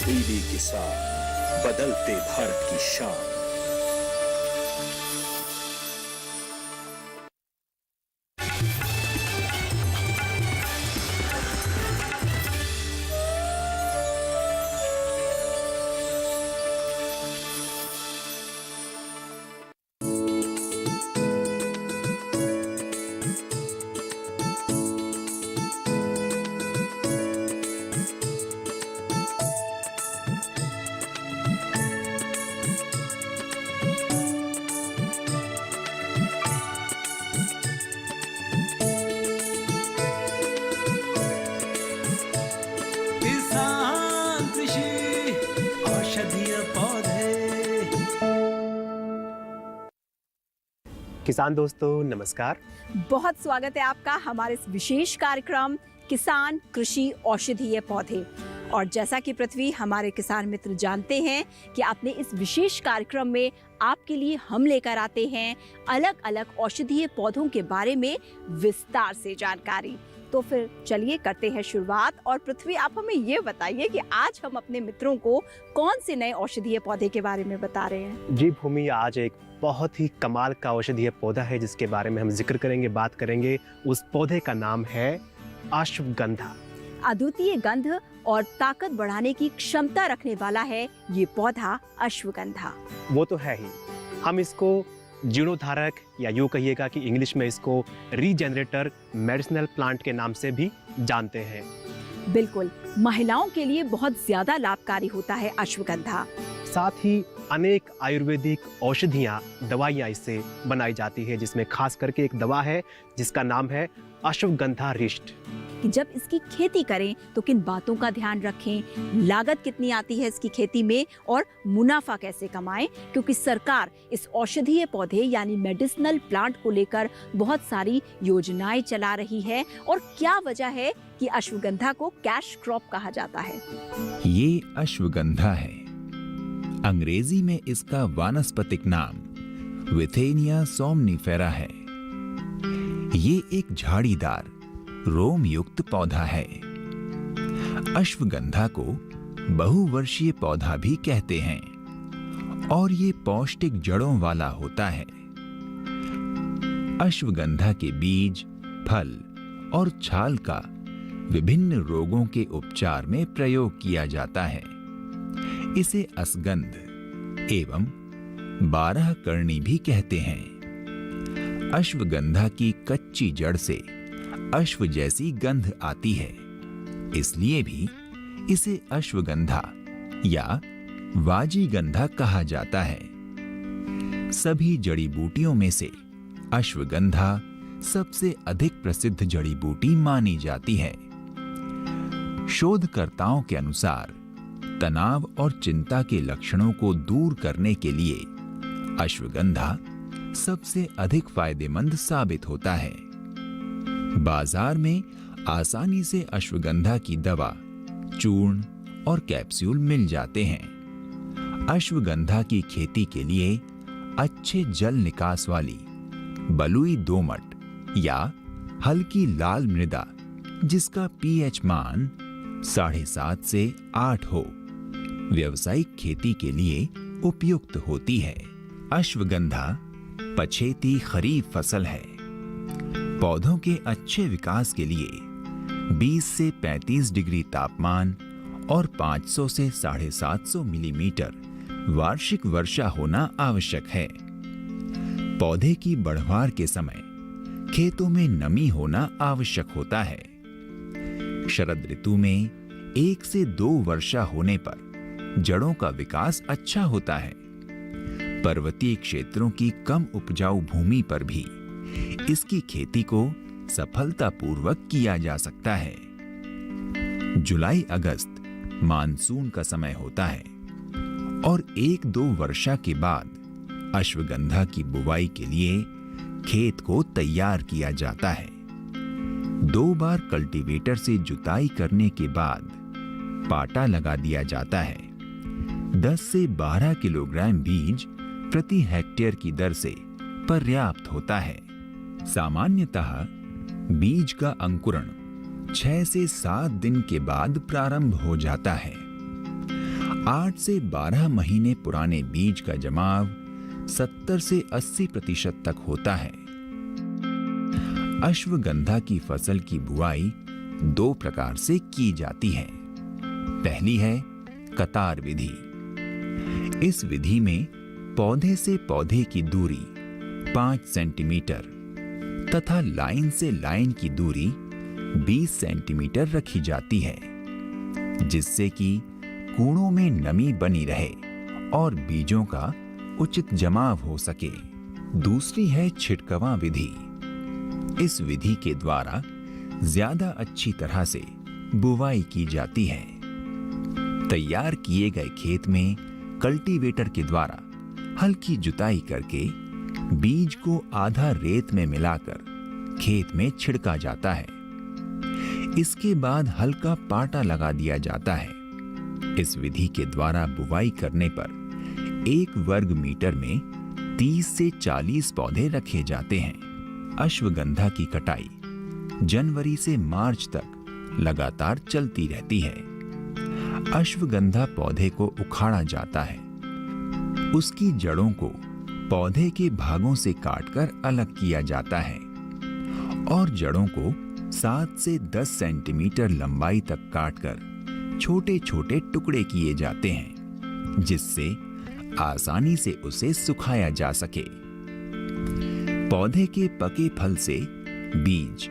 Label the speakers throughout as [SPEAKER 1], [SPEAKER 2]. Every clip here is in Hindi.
[SPEAKER 1] डीडी किसान, बदलते भारत की शान।
[SPEAKER 2] किसान कृषि औषधीय पौधे।
[SPEAKER 3] किसान दोस्तों नमस्कार।
[SPEAKER 4] बहुत स्वागत है आपका हमारे इस विशेष कार्यक्रम किसान कृषि औषधीय पौधे। और जैसा कि पृथ्वी हमारे किसान मित्र जानते हैं कि अपने इस विशेष कार्यक्रम में आपके लिए हम लेकर आते हैं अलग अलग औषधीय पौधों के बारे में विस्तार से जानकारी। तो फिर चलिए करते हैं शुरुआत। और पृथ्वी आप हमें ये बताइए कि आज हम अपने मित्रों को कौन से नए औषधीय पौधे के बारे में बता रहे हैं।
[SPEAKER 3] जी भूमि, आज एक बहुत ही कमाल का औषधीय पौधा है जिसके बारे में हम जिक्र करेंगे, बात करेंगे। उस पौधे का नाम है अश्वगंधा।
[SPEAKER 4] अद्वितीय गंध और ताकत बढ़ाने की क्षमता रखने वाला है ये पौधा अश्वगंधा।
[SPEAKER 3] वो तो है ही। हम इसको जीर्णोद्धारक या यूँ कहिएगा कि इंग्लिश में इसको रीजेनरेटर मेडिसिनल प्लांट के नाम से भी जानते हैं।
[SPEAKER 4] बिल्कुल, महिलाओं के लिए बहुत ज्यादा लाभकारी होता है अश्वगंधा। साथ
[SPEAKER 3] ही अनेक आयुर्वेदिक औषधियाँ, दवाइयाँ इससे बनाई जाती है, जिसमें खास करके एक दवा है जिसका नाम है अश्वगंधा रिष्ट।
[SPEAKER 4] कि जब इसकी खेती करें तो किन बातों का ध्यान रखें, लागत कितनी आती है इसकी खेती में और मुनाफा कैसे कमाएं, क्योंकि सरकार इस औषधीय पौधे यानी मेडिसिनल प्लांट को लेकर बहुत सारी योजनाएं चला रही है। और क्या वजह है कि अश्वगंधा को कैश क्रॉप कहा जाता है।
[SPEAKER 5] ये अश्वगंधा है। अंग्रेजी में इसका वानस्पतिक नाम विथेनिया सोमनिफेरा है। ये एक झाड़ीदार रोम युक्त पौधा है। अश्वगंधा को बहुवर्षीय पौधा भी कहते हैं और ये पौष्टिक जड़ों वाला होता है। अश्वगंधा के बीज, फल और छाल का विभिन्न रोगों के उपचार में प्रयोग किया जाता है। इसे असगंध एवं 12 कर्णी भी कहते हैं। अश्वगंधा की कच्ची जड़ से अश्व जैसी गंध आती है, इसलिए भी इसे अश्वगंधा या वाजीगंधा कहा जाता है। सभी जड़ी बूटियों में से अश्वगंधा सबसे अधिक प्रसिद्ध जड़ी बूटी मानी जाती है। शोधकर्ताओं के अनुसार तनाव और चिंता के लक्षणों को दूर करने के लिए अश्वगंधा सबसे अधिक फायदेमंद साबित होता है। बाजार में आसानी से अश्वगंधा की दवा, चूर्ण और कैप्सूल मिल जाते हैं। अश्वगंधा की खेती के लिए अच्छे जल निकास वाली बलुई दोमट या हल्की लाल मृदा जिसका पीएच मान 7.5 से 8 हो, व्यावसायिक खेती के लिए उपयुक्त होती है। अश्वगंधा पछेती खरीफ फसल है। पौधों के अच्छे विकास के लिए 20 से 35 डिग्री तापमान और 500 से 750 मिलीमीटर वार्षिक वर्षा होना आवश्यक है। पौधे की बढ़वार के समय खेतों में नमी होना आवश्यक होता है। शरद ऋतु में 1 से 2 वर्षा होने पर जड़ों का विकास अच्छा होता है। पर्वतीय क्षेत्रों की कम उपजाऊ भूमि पर भी इसकी खेती को सफलतापूर्वक किया जा सकता है। जुलाई अगस्त मानसून का समय होता है और 1-2 वर्षा के बाद अश्वगंधा की बुवाई के लिए खेत को तैयार किया जाता है। 2 बार कल्टीवेटर से जुताई करने के बाद पाटा लगा दिया जाता है। 10 से 12 किलोग्राम बीज प्रति हेक्टेयर की दर से पर्याप्त होता है। सामान्यतः बीज का अंकुरण 6 से 7 दिन के बाद प्रारंभ हो जाता है। 8 से 12 महीने पुराने बीज का जमाव 70 से 80% तक होता है। अश्वगंधा की फसल की बुआई 2 प्रकार से की जाती है। पहली है कतार विधि। इस विधि में पौधे से पौधे की दूरी 5 सेंटीमीटर तथा लाइन से लाइन की दूरी 20 सेंटीमीटर रखी जाती है, जिससे कि कूड़ों में नमी बनी रहे और बीजों का उचित जमाव हो सके। दूसरी है छिटकवा विधि। इस विधि के द्वारा ज्यादा अच्छी तरह से बुवाई की जाती है। तैयार किए गए खेत में कल्टीवेटर के द्वारा हल्की जुताई करके बीज को आधा रेत में मिलाकर खेत में छिड़का जाता है। इसके बाद हल्का पाटा लगा दिया जाता है। इस विधि के द्वारा बुवाई करने पर 1 वर्ग मीटर में 30 से 40 पौधे रखे जाते हैं। अश्वगंधा की कटाई जनवरी से मार्च तक लगातार चलती रहती है। अश्वगंधा पौधे को उखाड़ा जाता है। उसकी जड़ों को पौधे के भागों से काटकर अलग किया जाता है और जड़ों को 7 से 10 सेंटीमीटर लंबाई तक काटकर छोटे छोटे टुकड़े किए जाते हैं, जिससे आसानी से उसे सुखाया जा सके। पौधे के पके फल से बीज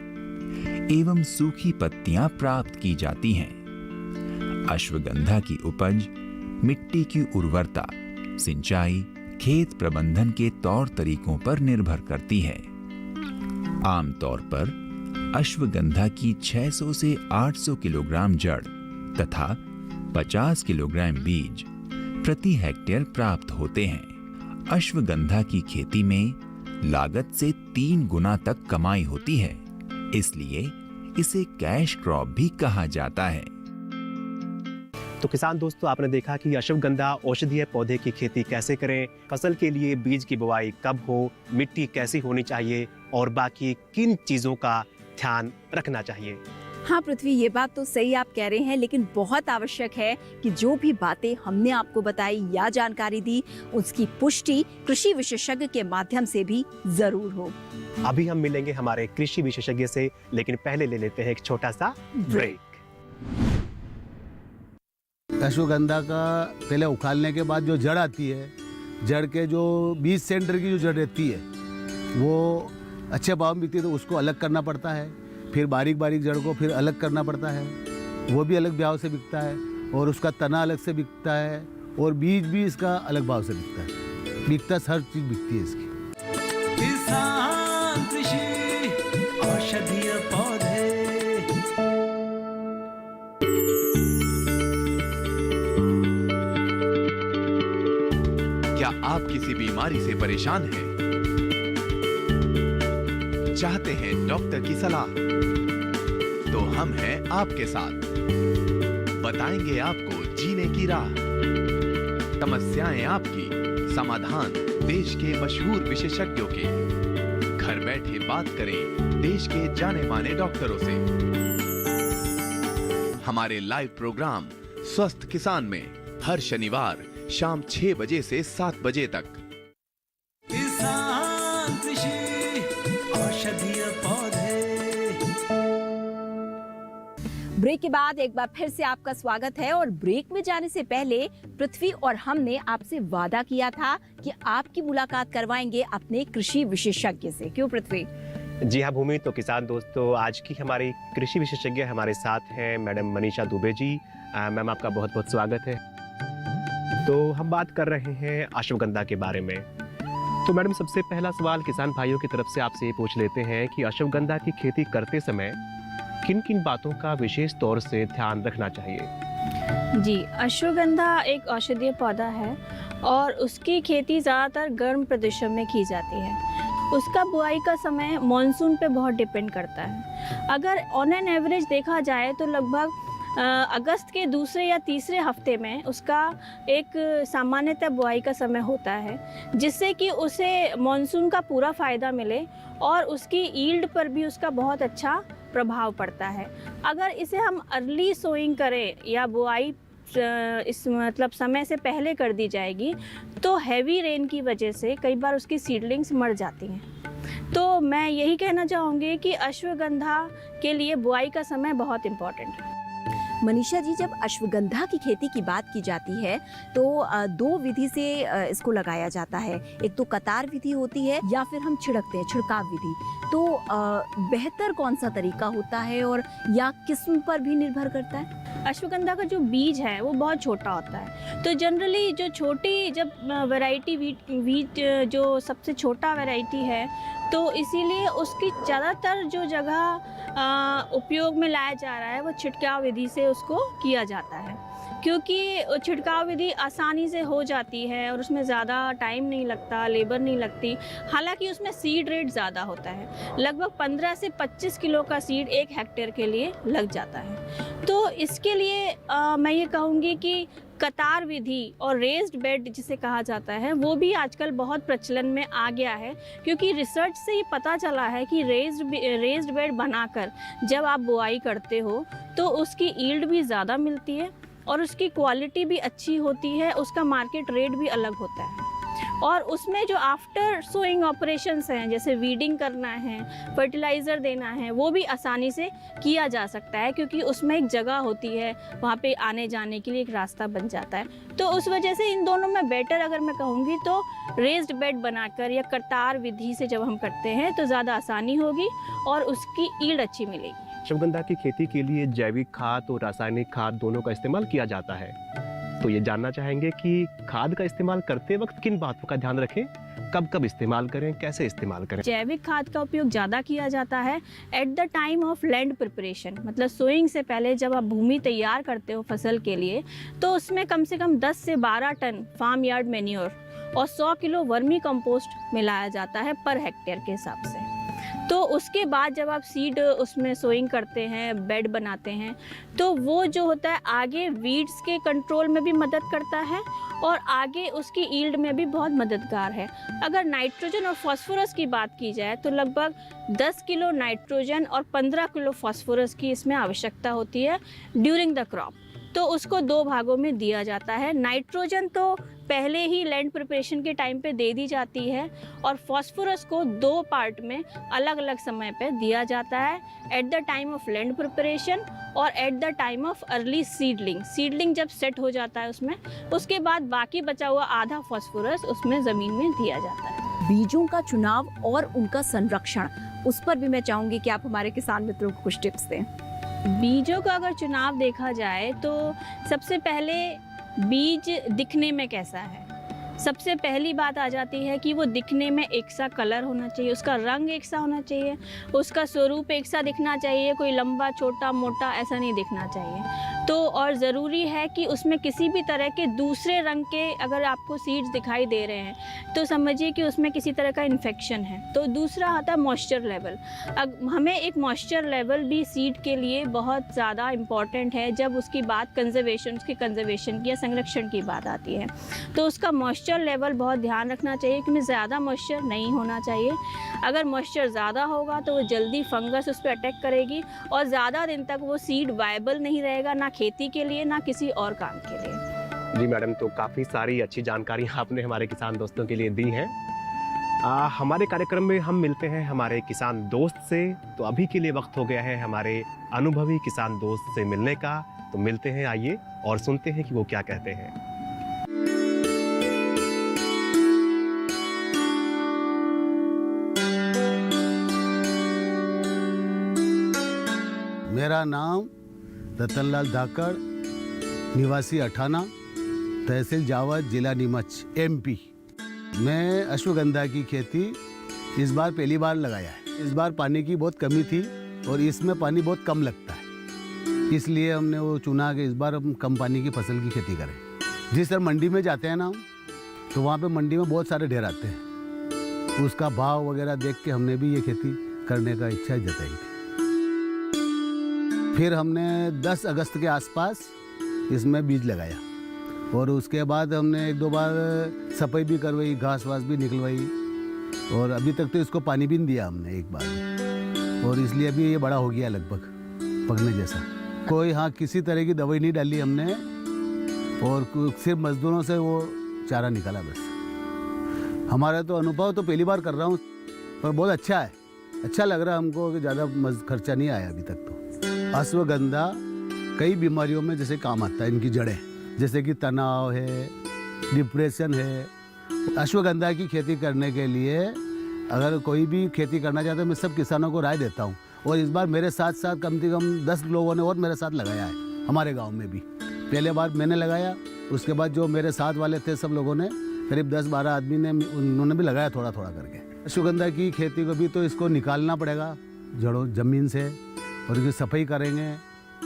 [SPEAKER 5] एवं सूखी पत्तियां प्राप्त की जाती हैं। अश्वगंधा की उपज मिट्टी की उर्वरता, सिंचाई, खेत प्रबंधन के तौर तरीकों पर निर्भर करती है। आमतौर पर अश्वगंधा की 600 से 800 किलोग्राम जड़ तथा 50 किलोग्राम बीज प्रति हेक्टेयर प्राप्त होते हैं। अश्वगंधा की खेती में लागत से 3 गुना तक कमाई होती है, इसलिए इसे कैश क्रॉप भी कहा जाता है।
[SPEAKER 3] तो किसान दोस्तों, आपने देखा कि अश्वगंधा औषधीय पौधे की खेती कैसे करें, फसल के लिए बीज की बुवाई कब हो, मिट्टी कैसी होनी चाहिए और बाकी किन चीज़ों का ध्यान रखना चाहिए।
[SPEAKER 4] हाँ पृथ्वी, ये बात तो सही आप कह रहे हैं, लेकिन बहुत आवश्यक है कि जो भी बातें हमने आपको बताई या जानकारी दी, उसकी पुष्टि कृषि विशेषज्ञ के माध्यम से भी जरूर हो।
[SPEAKER 3] अभी हम मिलेंगे हमारे कृषि विशेषज्ञ से, लेकिन पहले ले लेते हैं एक छोटा सा ब्रेक।
[SPEAKER 6] अश्वगंधा का पहले उखाड़ने के बाद जो जड़ आती है, जड़ के जो 20 सेंटर की जो जड़ रहती है वो अच्छे भाव में बिकती है, तो उसको अलग करना पड़ता है। फिर बारीक बारीक जड़ को फिर अलग करना पड़ता है, वो भी अलग भाव से बिकता है। और उसका तना अलग से बिकता है और बीज भी इसका अलग भाव से बिकता है। बिकता हर चीज़ बिकती है इसकी।
[SPEAKER 2] किसान कृषि औषधीय पौधे।
[SPEAKER 7] क्या आप किसी बीमारी से परेशान हैं? चाहते हैं डॉक्टर की सलाह? तो हम हैं आपके साथ। बताएंगे आपको जीने की राह। समस्याएं आपकी, समाधान देश के मशहूर विशेषज्ञों के। घर बैठे बात करें देश के जाने माने डॉक्टरों से। हमारे लाइव प्रोग्राम स्वस्थ किसान में हर शनिवार शाम 6 बजे से 7 बजे तक।
[SPEAKER 2] किसान कृषि औषधीय पौधे।
[SPEAKER 4] ब्रेक के बाद एक बार फिर से आपका स्वागत है। और ब्रेक में जाने से पहले पृथ्वी और हमने आपसे वादा किया था कि आपकी मुलाकात करवाएंगे अपने कृषि विशेषज्ञ से। क्यों पृथ्वी?
[SPEAKER 3] जी हाँ भूमि, तो किसान दोस्तों, आज की हमारी कृषि विशेषज्ञ हमारे साथ हैं मैडम मनीषा दुबे जी। मैम, आपका बहुत बहुत स्वागत है। तो हम बात कर रहे हैं अश्वगंधा के बारे में। तो मैडम, सबसे पहला सवाल किसान भाइयों की तरफ से आपसे ये पूछ लेते हैं कि अश्वगंधा की खेती करते समय किन किन बातों का विशेष तौर से ध्यान रखना चाहिए?
[SPEAKER 8] जी, अश्वगंधा एक औषधीय पौधा है और उसकी खेती ज़्यादातर गर्म प्रदेशों में की जाती है। उसका बुआई का समय मॉनसून पे बहुत डिपेंड करता है। अगर ऑन एन एवरेज देखा जाए तो लगभग अगस्त के दूसरे या तीसरे हफ्ते में उसका एक सामान्यतः बुआई का समय होता है, जिससे कि उसे मॉनसून का पूरा फ़ायदा मिले और उसकी यील्ड पर भी उसका बहुत अच्छा प्रभाव पड़ता है। अगर इसे हम अर्ली सोइंग करें या बुआई इस मतलब समय से पहले कर दी जाएगी तो हैवी रेन की वजह से कई बार उसकी सीडलिंग्स मर जाती हैं। तो मैं यही कहना चाहूँगी कि अश्वगंधा के लिए बुआई का समय बहुत इम्पॉर्टेंट है।
[SPEAKER 4] मनीषा जी, जब अश्वगंधा की खेती की बात की जाती है तो दो विधि से इसको लगाया जाता है। एक तो कतार विधि होती है या फिर हम छिड़कते हैं, छिड़काव विधि। तो बेहतर कौन सा तरीका होता है और या किस्म पर भी निर्भर करता है?
[SPEAKER 8] अश्वगंधा का जो बीज है वो बहुत छोटा होता है, तो जनरली जो छोटी जब वैरायटी वीट जो सबसे छोटा वैरायटी है तो इसीलिए उसकी ज़्यादातर जो जगह उपयोग में लाया जा रहा है वो छिड़काव विधि से उसको किया जाता है, क्योंकि छिड़काव विधि आसानी से हो जाती है और उसमें ज़्यादा टाइम नहीं लगता, लेबर नहीं लगती। हालांकि उसमें सीड रेट ज़्यादा होता है, लगभग 15 से 25 किलो का सीड 1 हेक्टेयर के लिए लग जाता है। तो इसके लिए मैं ये कहूँगी कि कतार विधि और रेज्ड बेड जिसे कहा जाता है वो भी आजकल बहुत प्रचलन में आ गया है, क्योंकि रिसर्च से ये पता चला है कि रेज्ड बेड बनाकर जब आप बुआई करते हो तो उसकी ईल्ड भी ज़्यादा मिलती है और उसकी क्वालिटी भी अच्छी होती है, उसका मार्केट रेट भी अलग होता है। और उसमें जो आफ्टर सोइंग ऑपरेशंस हैं, जैसे वीडिंग करना है, फर्टिलाइज़र देना है, वो भी आसानी से किया जा सकता है, क्योंकि उसमें एक जगह होती है, वहाँ पे आने जाने के लिए एक रास्ता बन जाता है। तो उस वजह से इन दोनों में बेटर अगर मैं कहूँगी तो रेज्ड बेड बनाकर या कतार विधि से जब हम करते हैं तो ज़्यादा आसानी होगी और उसकी ईल्ड अच्छी मिलेगी।
[SPEAKER 3] अश्वगंधा की खेती के लिए जैविक खाद और रासायनिक खाद दोनों का इस्तेमाल किया जाता है। तो ये जानना चाहेंगे कि खाद का इस्तेमाल करते वक्त किन बातों का ध्यान रखें, कब कब इस्तेमाल करें, कैसे इस्तेमाल करें?
[SPEAKER 8] जैविक खाद का उपयोग ज़्यादा किया जाता है at the time of land preparation, मतलब सोइंग से पहले जब आप भूमि तैयार करते हो फसल के लिए, तो उसमें कम से कम 10 से 12 टन फार्म यार्ड मैन्योर और 100 किलो वर्मी कंपोस्ट मिलाया जाता है पर हेक्टेयर के हिसाब से। तो उसके बाद जब आप सीड उसमें सोइंग करते हैं, बेड बनाते हैं, तो वो जो होता है आगे वीड्स के कंट्रोल में भी मदद करता है और आगे उसकी ईल्ड में भी बहुत मददगार है। अगर नाइट्रोजन और फास्फोरस की बात की जाए तो लगभग 10 किलो नाइट्रोजन और 15 किलो फास्फोरस की इसमें आवश्यकता होती है ड्यूरिंग द क्रॉप। तो उसको 2 भागों में दिया जाता है। नाइट्रोजन तो पहले ही लैंड प्रिपरेशन के टाइम पे दे दी जाती है और फास्फोरस को 2 पार्ट में अलग अलग समय पे दिया जाता है, at the time of land preparation और at the time of early seedling जब सेट हो जाता है उसमें, उसके बाद बाकी बचा हुआ आधा फास्फोरस उसमें ज़मीन में दिया जाता है।
[SPEAKER 4] बीजों का चुनाव और उनका संरक्षण, उस पर भी मैं चाहूँगी कि आप हमारे किसान मित्रों को कुछ टिप्स दें।
[SPEAKER 8] बीजों का अगर चुनाव देखा जाए तो सबसे पहले बीज दिखने में कैसा है, सबसे पहली बात आ जाती है कि वो दिखने में एक सा कलर होना चाहिए, उसका रंग एक सा होना चाहिए, उसका स्वरूप एक सा दिखना चाहिए, कोई लंबा छोटा मोटा ऐसा नहीं दिखना चाहिए। तो और ज़रूरी है कि उसमें किसी भी तरह के दूसरे रंग के अगर आपको सीड्स दिखाई दे रहे हैं तो समझिए कि उसमें किसी तरह का इन्फेक्शन है। तो दूसरा आता है मॉइस्चर लेवल। अब हमें एक मॉइस्चर लेवल भी सीड के लिए बहुत ज़्यादा इम्पॉर्टेंट है जब उसकी बात उसके कंजर्वेशन की या संरक्षण की बात आती है। तो उसका मॉइस्चर लेवल बहुत ध्यान रखना चाहिए कि ज़्यादा मॉइस्चर नहीं होना चाहिए। अगर मॉइस्चर ज़्यादा होगा तो वो जल्दी फंगस उस पर अटैक करेगी और ज़्यादा दिन तक वो सीड वायबल नहीं रहेगा, ना खेती के लिए ना किसी और काम के लिए।
[SPEAKER 3] जी मैडम, तो काफ़ी सारी अच्छी जानकारी आपने हमारे किसान दोस्तों के लिए दी है। हमारे कार्यक्रम में हम मिलते हैं हमारे किसान दोस्त से। तो अभी के लिए वक्त हो गया है हमारे अनुभवी किसान दोस्त से मिलने का। तो मिलते हैं, आइए और सुनते हैं कि वो क्या कहते हैं।
[SPEAKER 6] मेरा नाम रतनलाल धाकड़, निवासी अठाना, तहसील जावद, जिला नीमच, MP। मैं अश्वगंधा की खेती इस बार पहली बार लगाया है। इस बार पानी की बहुत कमी थी और इसमें पानी बहुत कम लगता है, इसलिए हमने वो चुना कि इस बार हम कम पानी की फसल की खेती करें। जिस तरह मंडी में जाते हैं ना हम, तो वहाँ पे मंडी में बहुत सारे ढेर आते हैं, उसका भाव वगैरह देख के हमने भी ये खेती करने का इच्छा जताई थी। फिर हमने 10 अगस्त के आसपास इसमें बीज लगाया और उसके बाद हमने 1-2 बार सफाई भी करवाई, घास वास भी निकलवाई और अभी तक तो इसको पानी भी नहीं दिया हमने एक बार, और इसलिए अभी ये बड़ा हो गया लगभग पकने जैसा। कोई किसी तरह की दवाई नहीं डाली हमने, और सिर्फ मजदूरों से वो चारा निकाला बस। हमारा तो अनुभव तो पहली बार कर रहा हूँ, पर बहुत अच्छा है, अच्छा लग रहा है हमको कि ज़्यादा खर्चा नहीं आया अभी तक तो। अश्वगंधा कई बीमारियों में जैसे काम आता है, इनकी जड़ें, जैसे कि तनाव है, डिप्रेशन है। अश्वगंधा की खेती करने के लिए अगर कोई भी खेती करना चाहता है, मैं सब किसानों को राय देता हूँ। और इस बार मेरे साथ साथ कम से कम 10 लोगों ने और मेरे साथ लगाया है हमारे गांव में भी। पहले बार मैंने लगाया, उसके बाद जो मेरे साथ वाले थे सब लोगों ने, करीब 10-12 आदमी ने, उन्होंने भी लगाया थोड़ा थोड़ा करके। अश्वगंधा की खेती को भी तो इसको निकालना पड़ेगा जड़ों ज़मीन से, और इसकी सफाई करेंगे।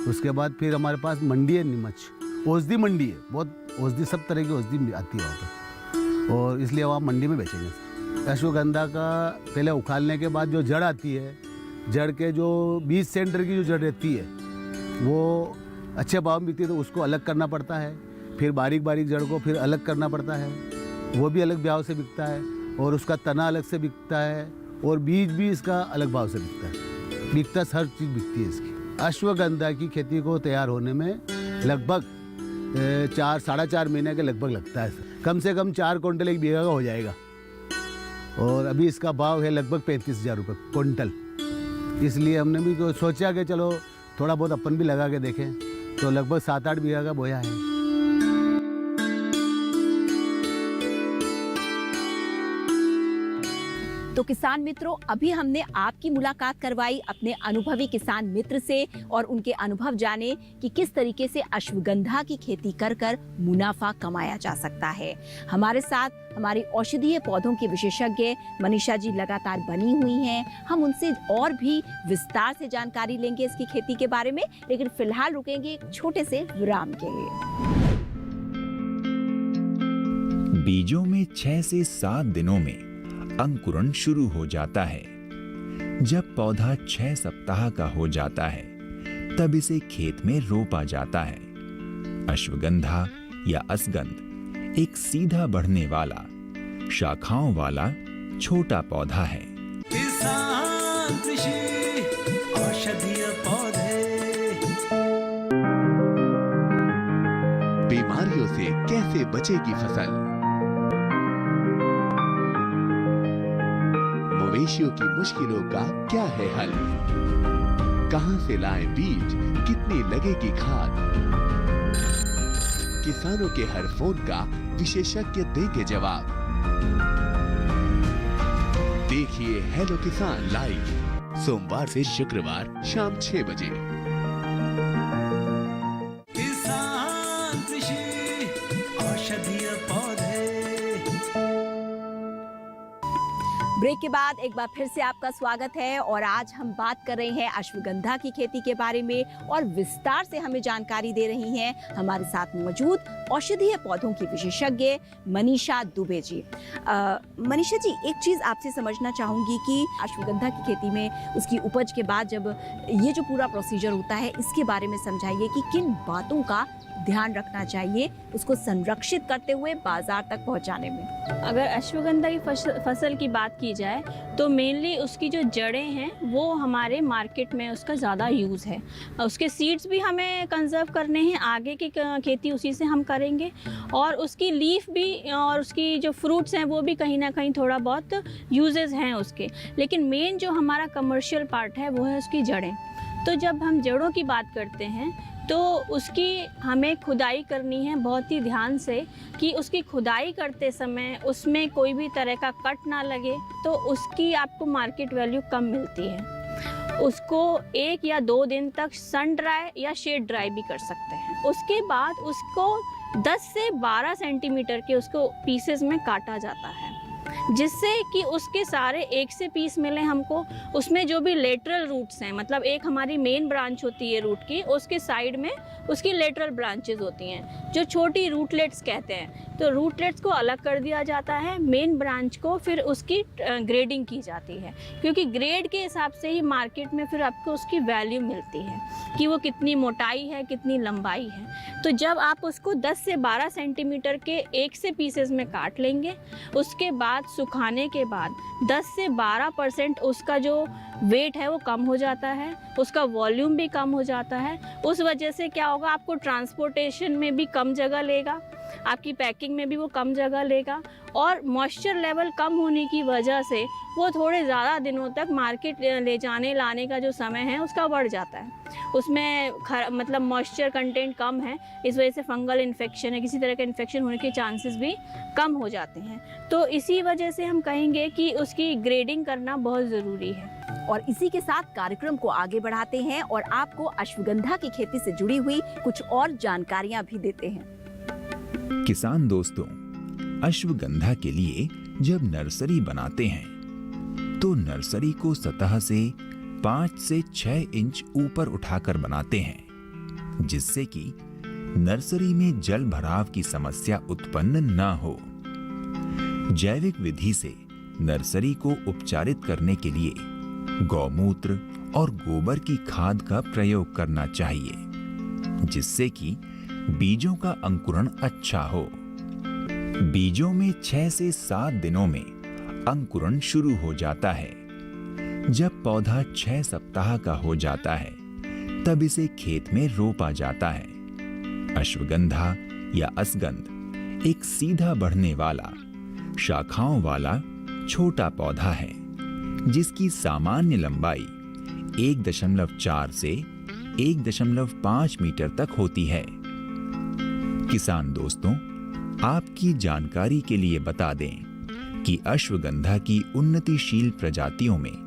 [SPEAKER 6] उसके बाद फिर हमारे पास मंडी है, नीमच औषधि मंडी है, बहुत औषधि, सब तरह की औषधि आती है वहाँ पर, और इसलिए वहाँ मंडी में बेचेंगे। अश्वगंधा का पहले उखाड़ने के बाद जो जड़ आती है, जड़ के जो 20 सेंटर की जो जड़ रहती है वो अच्छे भाव में बिकती है, तो उसको अलग करना पड़ता है। फिर बारीक बारीक जड़ को फिर अलग करना पड़ता है, वो भी अलग भाव से बिकता है। और उसका तना अलग से बिकता है, और बीज भी इसका अलग भाव से बिकता है। बिकता हर चीज़ बिकती है इसकी। अश्वगंधा की खेती को तैयार होने में लगभग 4-4.5 महीने के लगभग लगता है। कम से कम 4 क्विंटल एक बीघा का हो जाएगा। और अभी इसका भाव है लगभग 35,000 रुपये क्विंटल। इसलिए हमने भी सोचा कि चलो थोड़ा बहुत अपन भी लगा के देखें, तो लगभग 7-8 बीघा का बोया है।
[SPEAKER 4] तो किसान मित्रों, अभी हमने आपकी मुलाकात करवाई अपने अनुभवी किसान मित्र से, और उनके अनुभव जाने कि किस तरीके से अश्वगंधा की खेती कर कर मुनाफा कमाया जा सकता है। हमारे साथ हमारी औषधीय पौधों की विशेषज्ञ मनीषा जी लगातार बनी हुई हैं। हम उनसे और भी विस्तार से जानकारी लेंगे इसकी खेती के बारे में, लेकिन फिलहाल रुकेंगे एक छोटे से विराम के लिए।
[SPEAKER 5] बीजों में 6 से 7 दिनों में अंकुरण शुरू हो जाता है। जब पौधा 6 सप्ताह का हो जाता है, तब इसे खेत में रोपा जाता है। अश्वगंधा या असगंध एक सीधा बढ़ने वाला, शाखाओं वाला छोटा पौधा है।
[SPEAKER 2] किसान कृषि औषधीय पौधे।
[SPEAKER 7] बीमारियों से कैसे बचेगी फसल? मवेशियों की मुश्किलों का क्या है हल? कहां से लाएं बीज, कितनी लगेगी खाद? किसानों के हर फोन का विशेषज्ञ देंगे जवाब। देखिए हेलो किसान लाइव सोमवार से शुक्रवार शाम 6 बजे।
[SPEAKER 2] किसान कृषि औषधीय पौधे।
[SPEAKER 4] ब्रेक के बाद एक बार फिर से आपका स्वागत है, और आज हम बात कर रहे हैं अश्वगंधा की खेती के बारे में, और विस्तार से हमें जानकारी दे रही हैं हमारे साथ मौजूद औषधीय पौधों की विशेषज्ञ मनीषा दुबे जी। मनीषा जी, एक चीज़ आपसे समझना चाहूँगी कि अश्वगंधा की खेती में उसकी उपज के बाद जब ये जो पूरा प्रोसीजर होता है, इसके बारे में समझाइए कि किन बातों का ध्यान रखना चाहिए उसको संरक्षित करते हुए बाजार तक पहुंचाने में।
[SPEAKER 8] अगर अश्वगंधा की फसल की बात की जाए तो मेनली उसकी जो जड़ें हैं वो हमारे मार्केट में उसका ज़्यादा यूज़ है। उसके सीड्स भी हमें कंजर्व करने हैं, आगे की खेती उसी से हम करेंगे, और उसकी लीफ भी और उसकी जो फ्रूट्स हैं वो भी कहीं ना कहीं थोड़ा बहुत यूजेस हैं उसके। लेकिन मेन जो हमारा कमर्शियल पार्ट है वो है उसकी जड़ें। तो जब हम जड़ों की बात करते हैं तो उसकी हमें खुदाई करनी है बहुत ही ध्यान से, कि उसकी खुदाई करते समय उसमें कोई भी तरह का कट ना लगे, तो उसकी आपको मार्केट वैल्यू कम मिलती है। उसको 1 या 2 दिन तक सन ड्राई या शेड ड्राई भी कर सकते हैं। उसके बाद उसको 10 से 12 सेंटीमीटर के उसको पीसेस में काटा जाता है, जिससे कि उसके सारे एक से पीस मिले हमको। उसमें जो भी लेटरल रूट्स हैं, मतलब एक हमारी मेन ब्रांच होती है रूट की, उसके साइड में उसकी लेटरल ब्रांचेस होती हैं जो छोटी रूटलेट्स कहते हैं। तो रूटलेट्स को अलग कर दिया जाता है, मेन ब्रांच को फिर उसकी ग्रेडिंग की जाती है, क्योंकि ग्रेड के हिसाब से ही मार्केट में फिर आपको उसकी वैल्यू मिलती है कि वो कितनी मोटाई है, कितनी लंबाई है। तो जब आप उसको 10 से 12 सेंटीमीटर के एक से पीसेस में काट लेंगे, उसके बाद सुखाने के बाद 10 से 12% उसका जो वेट है वो कम हो जाता है, उसका वॉल्यूम भी कम हो जाता है। उस वजह से क्या होगा, आपको ट्रांसपोर्टेशन में भी कम जगह लेगा, आपकी पैकिंग में भी वो कम जगह लेगा, और मॉइस्चर लेवल कम होने की वजह से वो थोड़े ज़्यादा दिनों तक मार्केट ले जाने लाने का जो समय है उसका बढ़ जाता है। उसमें मतलब मॉइस्चर कंटेंट कम है, इस वजह से फंगल इन्फेक्शन है, किसी तरह का इन्फेक्शन होने के चांसेस भी कम हो जाते हैं। तो इसी वजह से हम कहेंगे कि उसकी ग्रेडिंग करना बहुत ज़रूरी है।
[SPEAKER 4] और इसी के साथ कार्यक्रम को आगे बढ़ाते हैं और आपको अश्वगंधा की खेती से जुड़ी हुई कुछ और जानकारियां भी देते हैं।
[SPEAKER 5] किसान दोस्तों, अश्वगंधा के लिए जब नर्सरी बनाते हैं तो नर्सरी को सतह से 5 से 6 इंच ऊपर उठाकर बनाते हैं, जिससे कि नर्सरी में जल भराव की समस्या उत्पन्न न हो। जैविक विधि से नर्सरी को उपचारित करने के लिए गौमूत्र और गोबर की खाद का प्रयोग करना चाहिए, जिससे कि बीजों का अंकुरण अच्छा हो। बीजों में 6 से 7 दिनों में अंकुरण शुरू हो जाता है। जब पौधा 6 सप्ताह का हो जाता है तब इसे खेत में रोपा जाता है। अश्वगंधा या असगंध एक सीधा बढ़ने वाला, शाखाओं वाला छोटा पौधा है, जिसकी सामान्य लंबाई 1.4 से 1.5 मीटर तक होती है। किसान दोस्तों, आपकी जानकारी के लिए बता दें कि अश्वगंधा की उन्नतिशील प्रजातियों में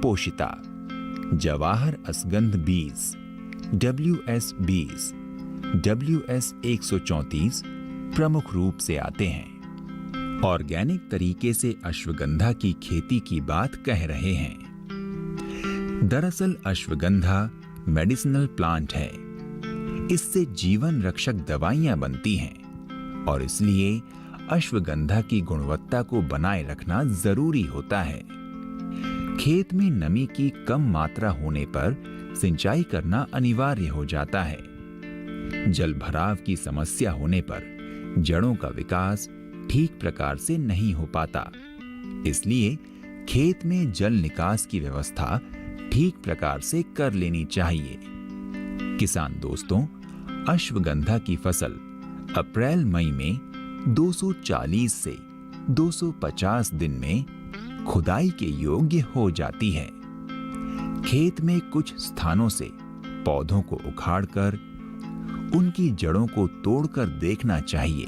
[SPEAKER 5] पोषिता, जवाहर असगंध 20, WS 20, WS 134 प्रमुख रूप से आते हैं। ऑर्गेनिक तरीके से अश्वगंधा की खेती की बात कह रहे हैं। दरअसल अश्वगंधा मेडिसिनल प्लांट है। इससे जीवन रक्षक दवाइयां बनती हैं और इसलिए अश्वगंधा की गुणवत्ता को बनाए रखना जरूरी होता है। खेत में नमी की कम मात्रा होने पर सिंचाई करना अनिवार्य हो जाता है। जल भराव की समस्या होने पर जड़ों का विकास ठीक प्रकार से नहीं हो पाता, इसलिए खेत में जल निकास की व्यवस्था ठीक प्रकार से कर लेनी चाहिए। किसान दोस्तों, अश्वगंधा की फसल अप्रैल मई में 240 से 250 दिन में खुदाई के योग्य हो जाती है। खेत में कुछ स्थानों से पौधों को उखाड़कर उनकी जड़ों को तोड़कर देखना चाहिए।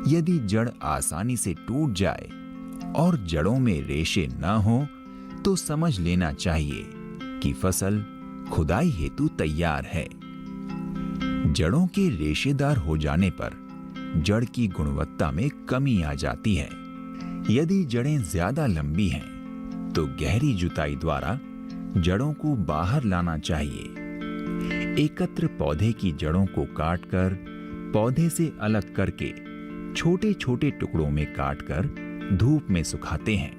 [SPEAKER 5] यदि जड़ आसानी से टूट जाए और जड़ों में रेशे न हो तो समझ लेना चाहिए कि फसल खुदाई हेतु तैयार है। जड़ों के रेशेदार हो जाने पर जड़ की गुणवत्ता में कमी आ जाती है। यदि जड़ें ज्यादा लंबी हैं तो गहरी जुताई द्वारा जड़ों को बाहर लाना चाहिए। एकत्र पौधे की जड़ों को काटकर पौधे से अलग करके छोटे छोटे टुकड़ों में काटकर धूप में सुखाते हैं।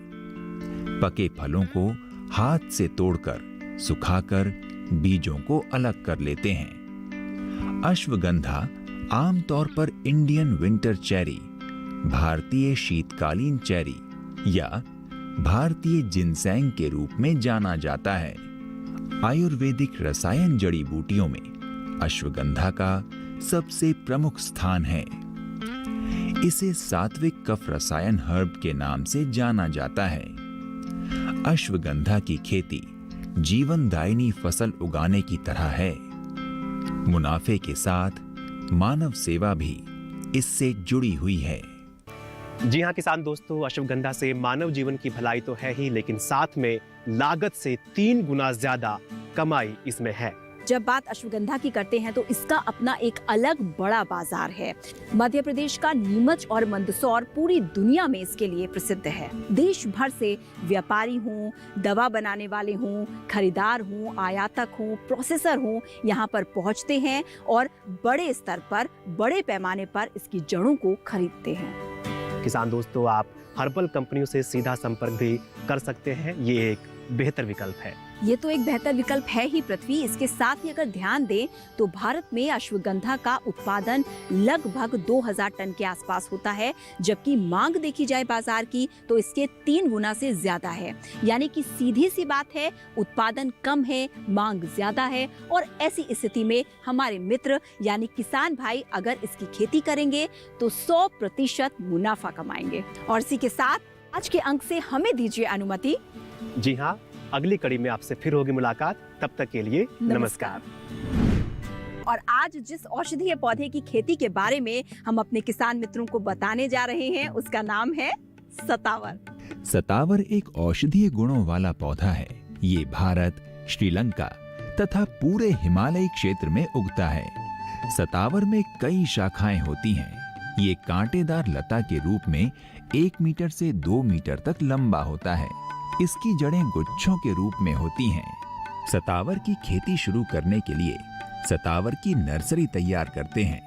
[SPEAKER 5] पके फलों को हाथ से तोड़कर सुखाकर बीजों को अलग कर लेते हैं। अश्वगंधा आमतौर पर इंडियन विंटर चेरी, भारतीय शीतकालीन चेरी या भारतीय जिनसैंग के रूप में जाना जाता है। आयुर्वेदिक रसायन जड़ी बूटियों में अश्वगंधा का सबसे प्रमुख स्थान है। इसे सात्विक कफ रसायन हर्ब के नाम से जाना जाता है। अश्वगंधा की खेती जीवनदायिनी फसल उगाने की तरह है। मुनाफे के साथ मानव सेवा भी इससे जुड़ी हुई है।
[SPEAKER 3] जी हाँ किसान दोस्तों, अश्वगंधा से मानव जीवन की भलाई तो है ही, लेकिन साथ में लागत से 3 गुना ज्यादा कमाई इसमें है।
[SPEAKER 4] जब बात अश्वगंधा की करते हैं तो इसका अपना एक अलग बड़ा बाजार है। मध्य प्रदेश का नीमच और मंदसौर पूरी दुनिया में इसके लिए प्रसिद्ध है। देश भर से व्यापारी हों, दवा बनाने वाले हों, खरीदार हों, आयातक हों, प्रोसेसर हों, यहाँ पर पहुँचते हैं और बड़े स्तर पर, बड़े पैमाने पर इसकी जड़ों को खरीदते हैं।
[SPEAKER 3] किसान दोस्तों, आप हर्बल कंपनियों से सीधा संपर्क भी कर सकते हैं। ये एक बेहतर विकल्प है।
[SPEAKER 4] ये तो एक बेहतर विकल्प है ही पृथ्वी। इसके साथ ही अगर ध्यान दें तो भारत में अश्वगंधा का उत्पादन लगभग 2000 टन के आसपास होता है, जबकि मांग देखी जाए बाजार की तो इसके 3 गुना से ज्यादा है। यानी कि सीधी सी बात है, उत्पादन कम है, मांग ज्यादा है और ऐसी स्थिति में हमारे मित्र यानी किसान भाई अगर इसकी खेती करेंगे तो 100% मुनाफा कमाएंगे। और इसी के साथ आज के अंक से हमें दीजिए अनुमति।
[SPEAKER 3] जी हाँ, अगली कड़ी में आपसे फिर होगी मुलाकात। तब तक के लिए नमस्कार।
[SPEAKER 4] और आज जिस औषधीय पौधे की खेती के बारे में हम अपने किसान मित्रों को बताने जा रहे हैं उसका नाम है सतावर।
[SPEAKER 5] सतावर एक औषधीय गुणों वाला पौधा है। ये भारत, श्रीलंका तथा पूरे हिमालयी क्षेत्र में उगता है। सतावर में कई शाखाएं होती हैं। ये कांटेदार लता के रूप में 1 मीटर से 2 मीटर तक लंबा होता है। इसकी जड़ें गुच्छों के रूप में होती हैं। सतावर की खेती शुरू करने के लिए सतावर की नर्सरी तैयार करते हैं।